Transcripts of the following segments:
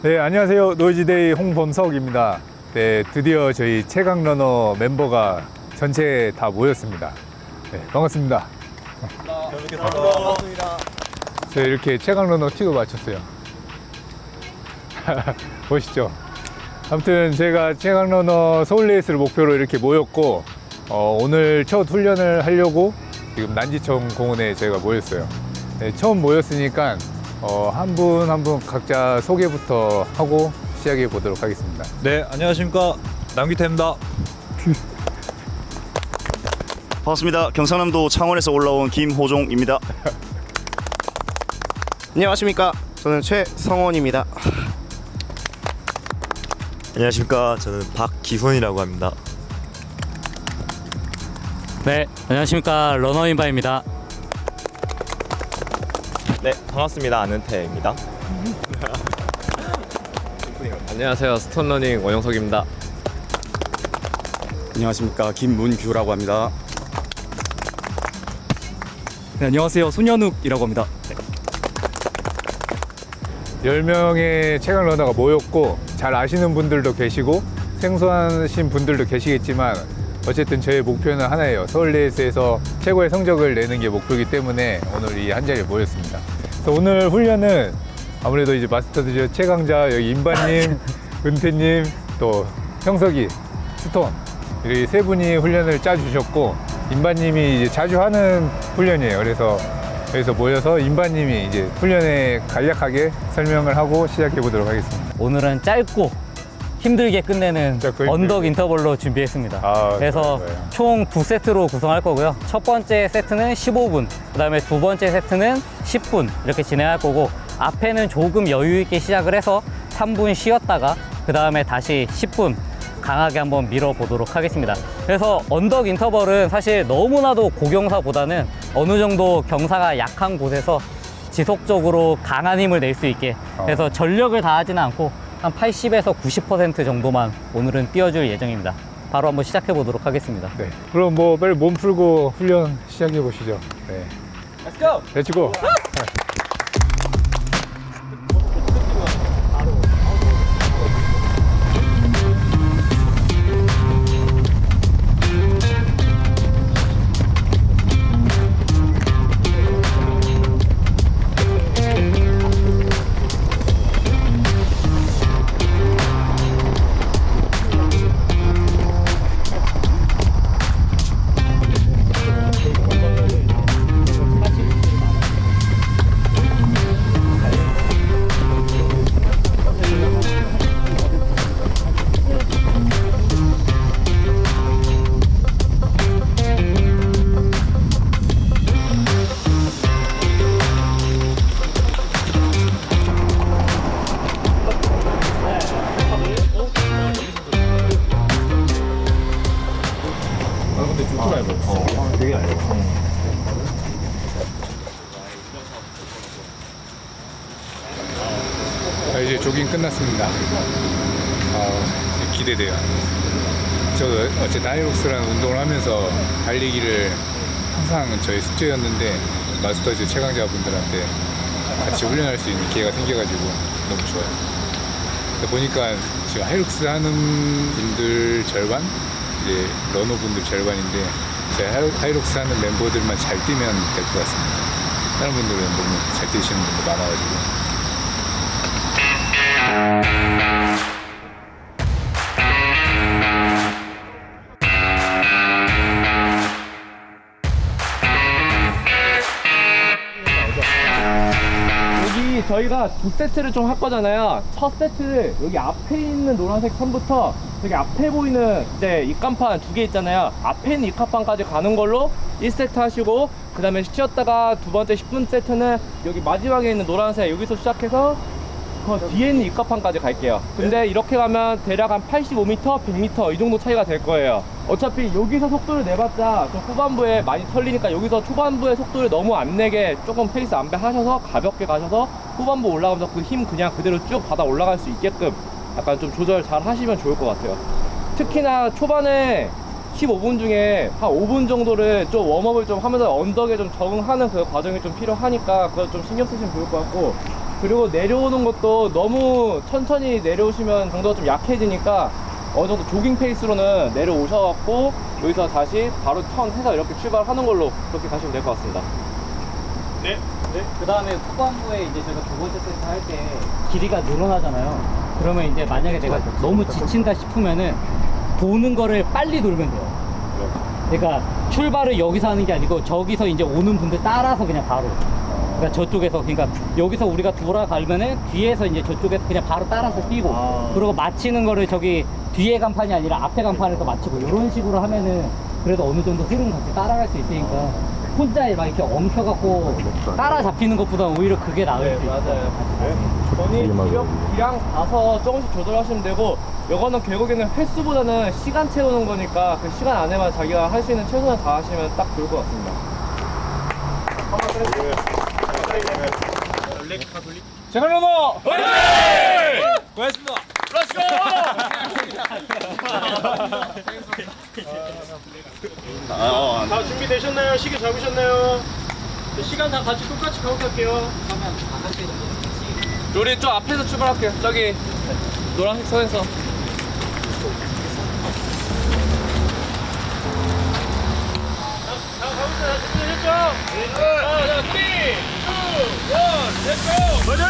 네, 안녕하세요. 노이즈데이 홍범석입니다. 네, 드디어 저희 최강러너 멤버가 전체 다 모였습니다. 네, 반갑습니다. 반갑습니다. 저희 이렇게 최강러너 티도 맞췄어요. 멋있죠? 아무튼 제가 최강러너 서울레이스를 목표로 이렇게 모였고 오늘 첫 훈련을 하려고 지금 난지청 공원에 저희가 모였어요. 네, 처음 모였으니까 한 분 한 분 각자 소개부터 하고 시작해 보도록 하겠습니다. 네, 안녕하십니까. 남기태입니다. 반갑습니다. 경상남도 창원에서 올라온 김호종입니다. 안녕하십니까. 저는 최성원입니다. 안녕하십니까. 저는 박기훈이라고 합니다. 네, 안녕하십니까. 러너인바입니다. 네, 반갑습니다. 안은태입니다. 안녕하세요. 스톤러닝 원영석입니다. 안녕하십니까. 김문규라고 합니다. 네, 안녕하세요. 손현욱이라고 합니다. 10명의 최강러너가 모였고 잘 아시는 분들도 계시고 생소하신 분들도 계시겠지만 어쨌든 저의 목표는 하나예요. 서울레이스에서 최고의 성적을 내는 게 목표이기 때문에 오늘 이 한 자리에 모였습니다. 그래서 오늘 훈련은 아무래도 이제 마스터즈 최강자 여기 임바님, 은태님, 또 형석이, 스톤 이렇게 세 분이 훈련을 짜주셨고 임바님이 이제 자주 하는 훈련이에요. 그래서 여기서 모여서 임바님이 이제 훈련에 간략하게 설명을 하고 시작해 보도록 하겠습니다. 오늘은 짧고 힘들게 끝내는 언덕 인터벌로 준비했습니다. 그래서 좋아요. 총 2세트로 구성할 거고요. 첫 번째 세트는 15분, 그 다음에 두 번째 세트는 10분 이렇게 진행할 거고 앞에는 조금 여유 있게 시작을 해서 3분 쉬었다가 그 다음에 다시 10분 강하게 한번 밀어보도록 하겠습니다. 그래서 언덕 인터벌은 사실 너무나도 고경사보다는 어느 정도 경사가 약한 곳에서 지속적으로 강한 힘을 낼 수 있게 그래서 전력을 다하지는 않고 한 80에서 90% 정도만 오늘은 띄워줄 예정입니다. 바로 한번 시작해 보도록 하겠습니다. 네, 그럼 뭐 빨리 몸 풀고 훈련 시작해 보시죠. 네. Let's go. Let's go. 이제 조깅 끝났습니다. 기대돼요. 저 어쨌든 하이록스라는 운동을 하면서 달리기를 항상 저희 숙제였는데 마스터즈 최강자분들한테 같이 훈련할 수 있는 기회가 생겨가지고 너무 좋아요. 보니까 지금 하이록스 하는 분들 절반, 이제 러너분들 절반인데 제 하이록스 하는 멤버들만 잘 뛰면 될 것 같습니다. 다른 분들은 너무 잘 뛰시는 분들 많아가지고. 여기 저희가 2세트를 좀 할 거잖아요. 첫 세트를 여기 앞에 있는 노란색 선부터 저기 앞에 보이는 이제 입간판 2개 있잖아요. 앞에 있는 입간판까지 가는 걸로 1세트 하시고 그 다음에 쉬었다가 두 번째 10분 세트는 여기 마지막에 있는 노란색 여기서 시작해서 그 뒤에 있는 입간판까지 갈게요. 근데 이렇게 가면 대략 한 85m, 100m 이 정도 차이가 될 거예요. 어차피 여기서 속도를 내봤자 좀 후반부에 많이 털리니까 여기서 초반부에 속도를 너무 안 내게 조금 페이스 안배 하셔서 가볍게 가셔서 후반부 올라가면서 그 힘 그냥 그대로 쭉 받아 올라갈 수 있게끔 약간 좀 조절 잘 하시면 좋을 것 같아요. 특히나 초반에 15분 중에 한 5분 정도를 좀 웜업을 좀 하면서 언덕에 좀 적응하는 그 과정이 좀 필요하니까 그걸 좀 신경 쓰시면 좋을 것 같고, 그리고 내려오는 것도 너무 천천히 내려오시면 정도가 좀 약해지니까 어느 정도 조깅 페이스로는 내려오셔갖고 여기서 다시 바로 턴해서 이렇게 출발하는 걸로 그렇게 가시면 될 것 같습니다. 그 다음에 후반부에 이제 제가 두 번째 세트 할 때 길이가 늘어나잖아요. 그러면 이제 만약에 내가 너무 지친다 싶으면은 도는 거를 빨리 돌면 돼요. 그러니까 출발을 여기서 하는 게 아니고 저기서 이제 오는 분들 따라서 그냥 바로. 그러니까 저쪽에서, 그러니까 여기서 우리가 돌아가면은 뒤에서 이제 저쪽에서 그냥 바로 따라서 뛰고, 그리고 마치는 거를 저기 뒤에 간판이 아니라 앞에 간판에서 마치고, 이런 식으로 하면은 그래도 어느 정도 흐름 같이 따라갈 수 있으니까 혼자 막 이렇게 엉켜갖고 따라잡히는 것보다 오히려 그게 나을 수 있어요. 맞아요. 전이 기량 가서 조금씩 조절하시면 되고, 이거는 결국에는 횟수보다는 시간 채우는 거니까 그 시간 안에만 자기가 할 수 있는 최선을 다하시면 딱 좋을 것 같습니다. 채널러너 고맙습니다. 다 준비되셨나요? 시계 잡으셨나요? 시간 다 같이 똑같이 카운트할게요. 우리 저 앞에서 출발할게요. 저기 노란색 선에서. 다 가보세요. 준비되셨죠? 자, 3, 2, 1, 렛츠고! 맞아!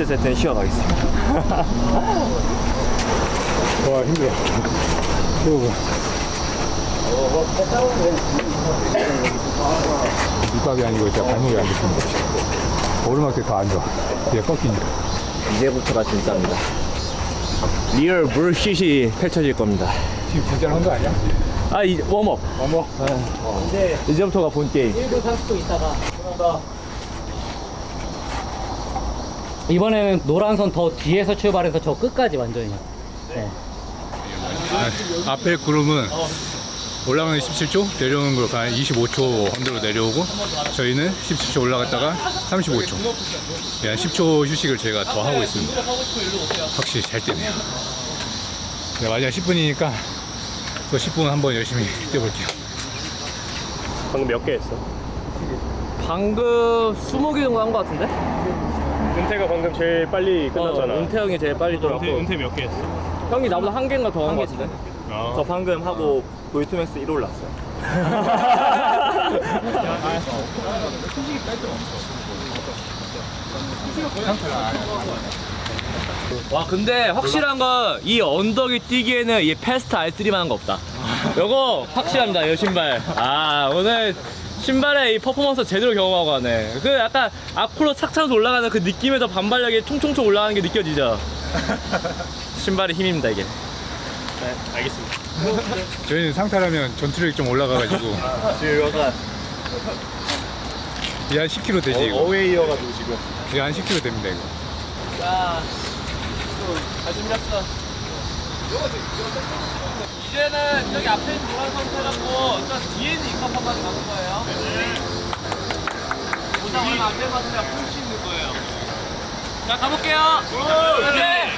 세트는 쉬어가겠습니다. 와, 힘들어. 세우고. 밑밥이 아니고 진짜 발목이 안 좋습니다. 오르막길 더 안 좋아. 뒤에 꺾이니까. 이제부터가 진짜입니다. 리얼 물슛이 펼쳐질 겁니다. 지금 진짜로 한 거 아니야? 아, 이 웜업. 근데 이제부터가 본 게임. 1분 30초 있다가 이번에는 노란 선 더 뒤에서 출발해서 저 끝까지 완전히. 네. 앞에 그룹은 올라가는 17초, 내려오는 걸 한 25초 언더로 내려오고 저희는 17초 올라갔다가 35초. 한 10초 휴식을 저희가 더 하고 있습니다. 확실히 잘 뛰네요. 네, 마지막 10분이니까 또 10분 한번 열심히 뛰어볼게요. 방금 몇 개 했어? 방금 20개 정도 한 것 같은데? 은퇴가 방금 제일 빨리 끝났잖아. 은퇴 형이 제일 빨리 돌았고 은퇴 몇 개 했어? 형이 나보다 한 개인가 더 한 것 같은데? 저 방금 하고 보이투맥스 1 올랐어요. 와, 근데 확실한 건 이 언덕이 뛰기에는 이 패스트 R3만 한 거 없다. 요거 확실합니다. 이 신발. 아, 오늘 신발의 이 퍼포먼스 제대로 경험하고 가네. 그 약간 앞으로 착착 올라가는 그 느낌에서 반발력이 총총총 올라가는 게 느껴지죠. 신발의 힘입니다, 이게. 네, 알겠습니다. 저희는 상탈하면 전투력이 좀 올라가가지고 지금 약간 이게 한 10kg 되지 이거. 어웨이여가지고 지금. 이게 한 10kg 됩니다 이거. 자, 잘 준비했어. 이제는 저기 앞에 있는 노란 선 타갖고 저 뒤에 있는 입간판까지 가는 거예요. 보다 얼마 안 된 것 같은데 풀수 있는 거예요. 자, 가볼게요. 네.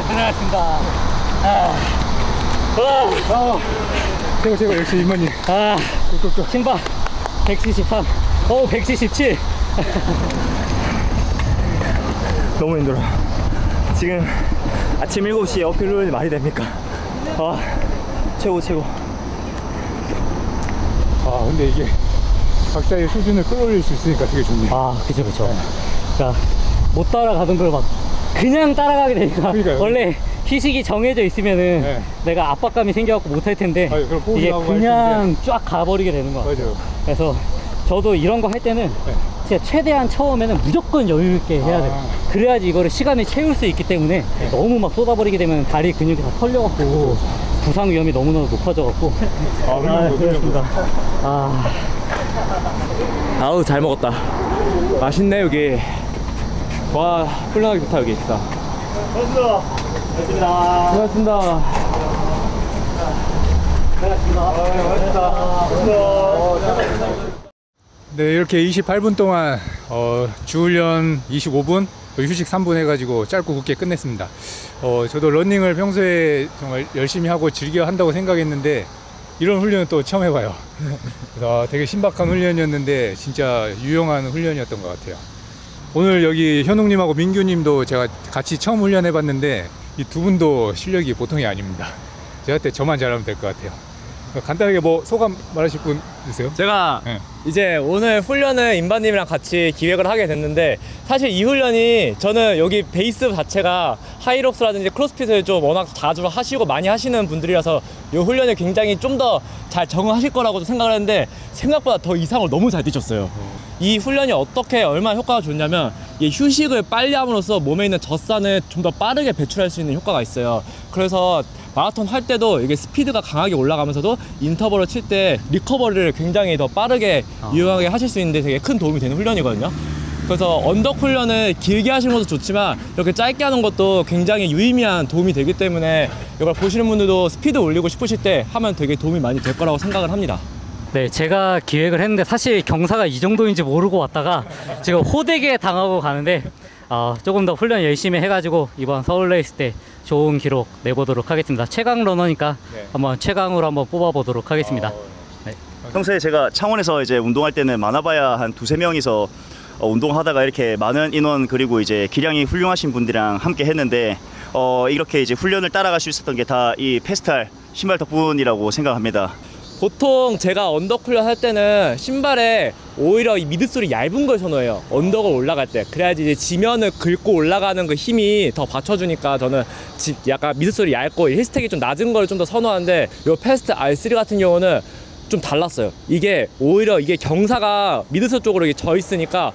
고생하셨습니다. 최고 역시 임원님. 신발 173, 177. 너무 힘들어. 지금 아침 7시에 어필룰 말이 됩니까? 최고. 근데 이게 각자의 수준을 끌어올릴 수 있으니까 되게 좋네요. 아, 그쵸. 그러니까 못 따라가던 걸 막 그냥 따라가게 되니까. 그러니까요. 원래 희식이 정해져 있으면은 네. 내가 압박감이 생겨갖고 못할 텐데 아니, 그럼 이게 포기하고 그냥 쫙 가버리게 되는 거 같아요. 맞아요. 그래서 저도 이런 거 할 때는 진짜 최대한 처음에는 무조건 여유 있게 해야 돼요. 그래야지 이거를 시간을 채울 수 있기 때문에 너무 막 쏟아버리게 되면 다리 근육이 다 털려갖고 부상 위험이 너무너무 높아져갖고. 그렇습니다. 아우, 잘 먹었다. 맛있네, 여기. 와, 훌륭하게 좋다, 여기 진짜. 고맙습니다. 네, 이렇게 28분 동안 주훈련 25분, 휴식 3분 해가지고 짧고 굵게 끝냈습니다. 저도 러닝을 평소에 정말 열심히 하고 즐겨 한다고 생각했는데 이런 훈련은 또 처음 해봐요. 그래서 되게 신박한 훈련이었는데 진짜 유용한 훈련이었던 것 같아요. 오늘 여기 현웅님하고 민규님도 제가 같이 처음 훈련해봤는데 이 두 분도 실력이 보통이 아닙니다. 제가 때 저만 잘하면 될 것 같아요. 간단하게 뭐 소감 말하실 분 있으세요? 제가 네. 이제 오늘 훈련을 임바님이랑 같이 기획을 하게 됐는데, 사실 이 훈련이 저는 여기 베이스 자체가 하이록스라든지 크로스핏을 좀 워낙 자주 하시고 많이 하시는 분들이라서 이 훈련을 굉장히 좀 더 잘 적응하실 거라고 생각을 했는데 생각보다 더 이상을 너무 잘 뛰셨어요. 이 훈련이 어떻게 얼마나 효과가 좋냐면 이 휴식을 빨리 함으로써 몸에 있는 젖산을 좀 더 빠르게 배출할 수 있는 효과가 있어요. 그래서 마라톤 할 때도 이게 스피드가 강하게 올라가면서도 인터벌을 칠 때 리커버리를 굉장히 더 빠르게 유용하게 하실 수 있는데 되게 큰 도움이 되는 훈련이거든요. 그래서 언덕 훈련을 길게 하시는 것도 좋지만 이렇게 짧게 하는 것도 굉장히 유의미한 도움이 되기 때문에 이걸 보시는 분들도 스피드 올리고 싶으실 때 하면 되게 도움이 많이 될 거라고 생각을 합니다. 네, 제가 기획을 했는데 사실 경사가 이 정도인지 모르고 왔다가 지금 호되게 당하고 가는데 조금 더 훈련 열심히 해가지고 이번 서울 레이스 때 좋은 기록 내보도록 하겠습니다. 최강 러너니까 한번 최강으로 한번 뽑아보도록 하겠습니다. 평소에 제가 창원에서 이제 운동할 때는 많아봐야 한 2~3명이서 운동하다가 이렇게 많은 인원 그리고 이제 기량이 훌륭하신 분들이랑 함께 했는데 이렇게 이제 훈련을 따라갈 수 있었던 게 다 이 페스탈 신발 덕분이라고 생각합니다. 보통 제가 언덕 훈련 할 때는 신발에 오히려 이 미드솔이 얇은 걸 선호해요. 언덕을 올라갈 때. 그래야지 이제 지면을 긁고 올라가는 그 힘이 더 받쳐주니까 저는 약간 미드솔이 얇고 힐스택이 좀 낮은 걸 좀 더 선호하는데 요 페스트 R3 같은 경우는 좀 달랐어요. 이게 오히려 이게 경사가 미드솔 쪽으로 이게 져 있으니까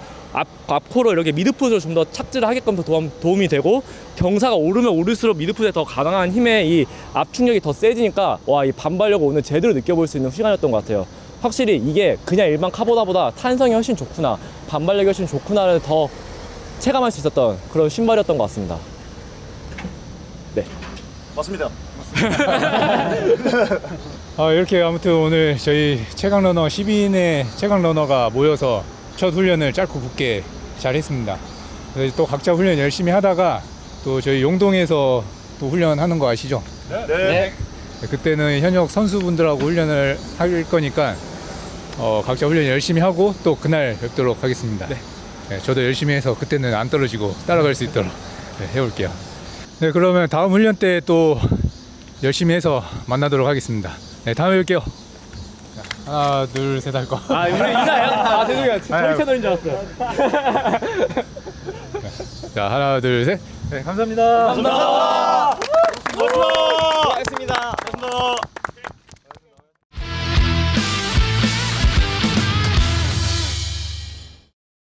앞으로 이렇게 미드풋을 좀 더 착지를 하게끔 더 도움이 되고, 경사가 오르면 오를수록 미드풋에 더 가능한 힘의 이 압축력이 더 세지니까 와, 이 반발력을 오늘 제대로 느껴볼 수 있는 시간이었던 것 같아요. 확실히 이게 그냥 일반 카보다보다 탄성이 훨씬 좋구나, 반발력이 훨씬 좋구나를 더 체감할 수 있었던 그런 신발이었던 것 같습니다. 네, 맞습니다. 이렇게 아무튼 오늘 저희 최강러너 12인의 최강러너가 모여서 첫 훈련을 짧고 굵게 잘 했습니다. 그래서 또 각자 훈련 열심히 하다가 또 저희 용동에서 또 훈련하는 거 아시죠? 네. 그때는 현역 선수분들하고 훈련을 할 거니까 각자 훈련 열심히 하고 또 그날 뵙도록 하겠습니다. 네, 저도 열심히 해서 그때는 안 떨어지고 따라갈 수 있도록 해볼게요. 네, 그러면 다음 훈련 때 또 열심히 해서 만나도록 하겠습니다. 네, 다음에 뵐게요. 하나, 둘, 셋 할 거. 우리 인사해요? 죄송해요. 저희 채널인 줄 알았어요. 자, 하나, 둘, 셋. 네, 감사합니다. 감사합니다.